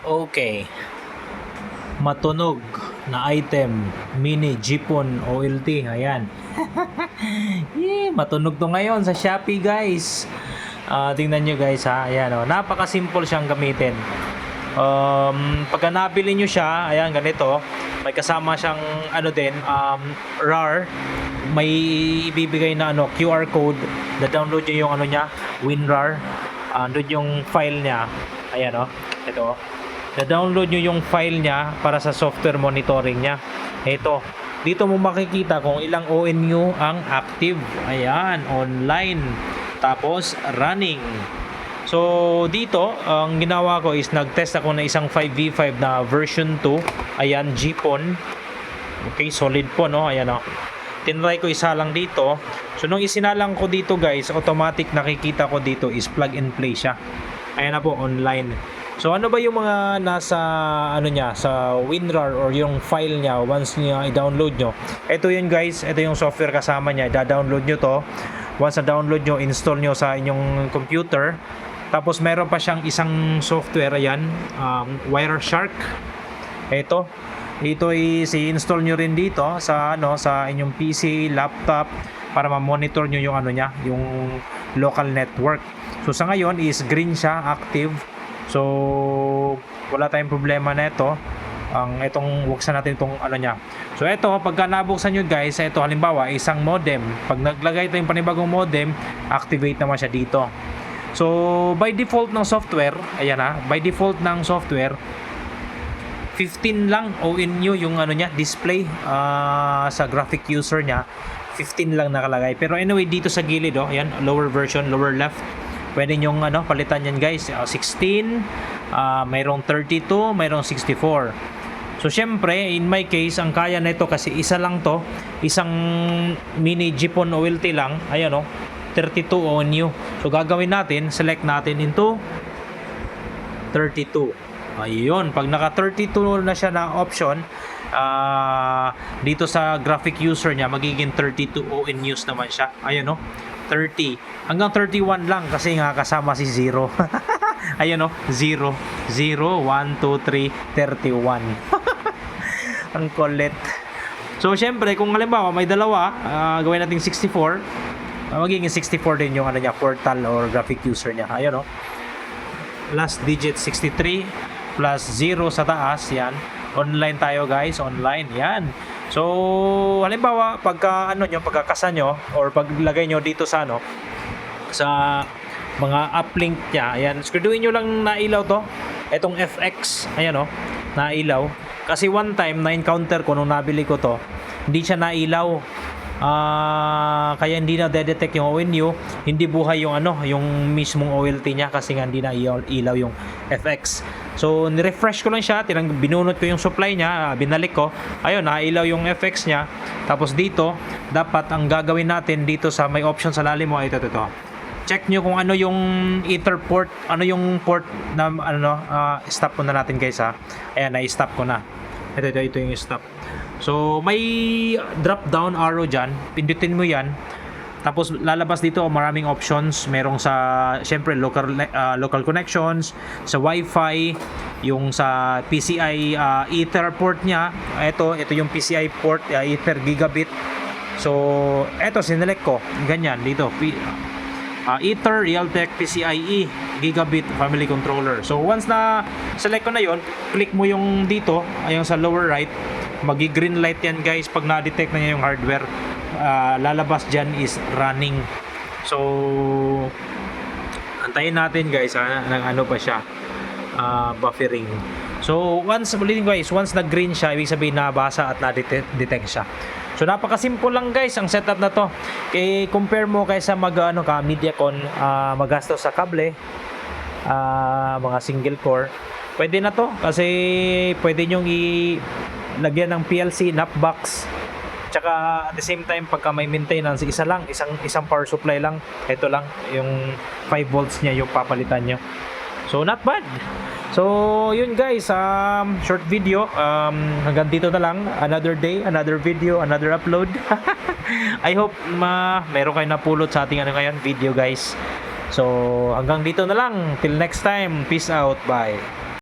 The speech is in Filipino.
Okay, matunog na item, mini Jeepon OLT, ayan. Matunog to ngayon sa Shopee, guys. Tingnan nyo, guys, ha, ayan, oh. Napaka-simple siyang gamitin. Pagka nabili nyo siya, ayan, ganito, may kasama siyang ano din, RAR, may ibibigay na ano, QR code, na-download nyo yung ano niya, WinRAR, doon yung file niya, ayan, oh, ito, na-download nyo yung file niya para sa software monitoring niya. Ito, dito mo makikita kung ilang ONU ang active. Ayan, online. Tapos, running. So, dito, ang ginawa ko is nag-test ako na isang 5v5 na version 2. Ayan, Jeepon. Okay, solid po, no? Ayan, o. Tinry ko isa lang dito. So, nung isinalang ko dito, guys, automatic nakikita ko dito is plug and play siya. Ayan na po, online. So ano ba yung mga nasa ano niya sa WinRAR or yung file niya once niya i-download nyo? Ito yun, guys, ito yung software kasama niya. I-download nyo to. Once na-download nyo, install nyo sa inyong computer. Tapos meron pa siyang isang software, ayan, Wireshark. Ito i-install nyo rin dito sa ano sa inyong PC, laptop para ma-monitor nyo yung ano niya, yung local network. So sa ngayon is green siya, active. So wala tayong problema na ito. Itong buksan natin itong ano niya. So ito, pagka nabuksan nyo, guys, ito halimbawa isang modem. Pag naglagay ito yung panibagong modem, activate naman siya dito. So by default ng software, ayan na, by default ng software 15 lang ONU yung ano niya, display sa graphic user niya. 15 lang nakalagay. Pero anyway, dito sa gilid, oh, ayan, lower version, lower left, pwede nyong ano, palitan yan, guys. 16, mayroong 32, mayroong 64. So syempre, in my case, ang kaya nito kasi isa lang to, isang mini Jeepon OLT lang, ayan, oh, 32 ONU. So gagawin natin, select natin into 32. Ayun, pag naka 32 na siya na option, dito sa graphic user niya, magiging 32 ONUs naman siya. Ayun, no, 30. Hanggang 31 lang kasi nga kasama si 0. Ayun, no, 0, 0, 1, 2, 3, 31. Ang kulit. So, syempre, kung halimbawa may dalawa, gawin natin 64, magiging 64 din yung ano niya, portal or graphic user niya. Ayun, no, last digit 63 plus 0 sa taas, yan. Online tayo, guys, online, yan. So halimbawa pagka ano nyo, pagkakasa nyo or paglagay nyo dito sa ano, sa mga uplink nya, ayan, screwin nyo lang na ilaw to, etong FX, ayan, oh, nailaw. Kasi one time na encounter ko nung nabili ko to, hindi siya nailaw. Kaya hindi na detect yung ONU, hindi buhay yung ano, yung mismong OLT niya kasi nga hindi na ilaw yung FX. So ni-refresh ko lang siya, binunot ko yung supply niya, binalik ko, ayun, nailaw yung FX niya. Tapos dito, dapat ang gagawin natin dito sa may option sa lalim mo, ito. Check nyo kung ano yung ether port, ano yung port na ano, stop ko na natin, guys, ha. Ayan, na-stop ko na. Ito yung stop. So may drop down arrow dyan, pindutin mo yan. Tapos lalabas dito maraming options. Merong sa syempre local connections, sa Wi-Fi, yung sa PCI Ether port niya. Ito yung PCI port, Ether gigabit. So ito sinelect ko, ganyan dito. Ether Realtek PCIe gigabit family controller. So once na select ko na yon, click mo yung dito, ayun sa lower right, magi-green light yan, guys. Pag na-detect na niya yung hardware, lalabas dyan is running. So antayin natin, guys, ng ano pa siya, buffering. So once nag-green siya, ibig sabihin nabasa at na-detect siya. So napaka-simple lang, guys, ang setup na to. Compare mo kaysa Mediacon, magastos sa kable, mga single core. Pwede na to kasi pwede nyong lagyan ng PLC, knockbox. Tsaka at the same time, pagka may maintenance, isang power supply lang. Ito lang, yung 5 volts niya yung papalitan nyo. So not bad. So yun, guys, short video. Hanggang dito na lang. Another day, another video, another upload. I hope meron kayo napulot sa ating ngayon video, guys. So hanggang dito na lang. Till next time. Peace out. Bye.